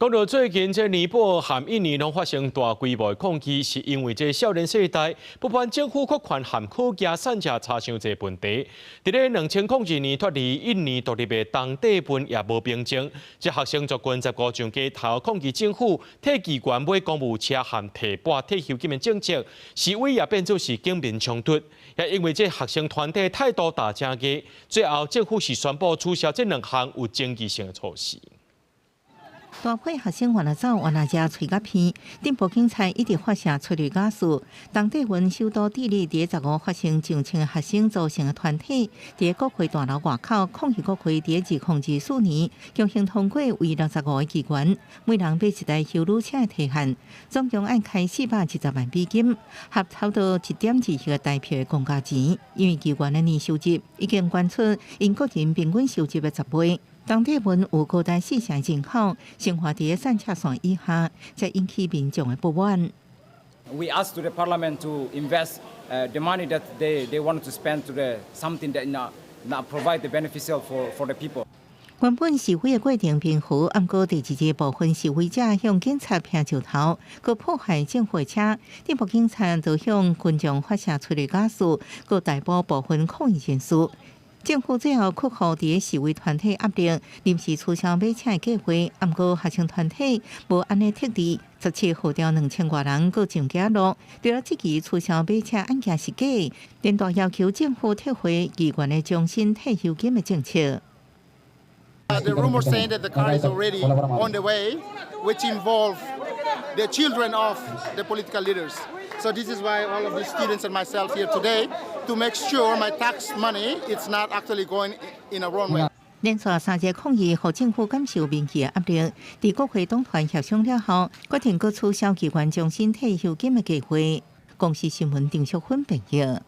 讲到最近，这尼泊尔和印尼拢发生大规模的抗议，是因为这少年世代不满政府扩权和科技产业差伤济问题。伫咧2002年脱离印尼独立的当地分也无平静，这学生族群15上街头抗议政府退机关买公务车和提拨退休金的政策，示威也变做是警民冲突。也因为这学生团体态度大正硬，最后政府是宣布取消这2项有争议性的措施。 大批学生往哪走，往哪家吹甲片。顶部警察一直发射催泪瓦斯。当地云首都地理伫15发生上千学生组成的团体，伫国会大楼外口抗议国会伫2024年强行通过为65个机关，每人买1台修路车的提限，总共按开470万美金，合差不多1.2亿个台票的公家钱。因为机关的年收入已经关出因个人平均收入的10倍。 当地文有高达4成人口生活伫三尺线以下，才引起民众的不满。We asked to the parliament to invest the money that they wanted to spend to the something that not provide the beneficial for the people. 原本示威的过程平和，不过第2个部分示威者向警察劈石头，佮破坏政府车。顶部警察就向群众发射催泪瓦斯，佮逮捕部分抗议人士。 政府最后克服伫示威团体压力，临时取消买车的计划。不过学生团体无安尼特地，17号调2000多人佮上街路，除了这期取消买车案件是假，连带要求政府退回议员的终身退休金的政策。The rumor saying that the car is already on the way, which involve the children of the political leaders. So this is why all of these students and myself here today to make sure my tax money is not actually going in a wrong way. 连续3日抗议，互政府感受民意的压力。伫国会党团协商了后，决定佮取消机关终身退休金的计划。公司新闻郑淑芬报道。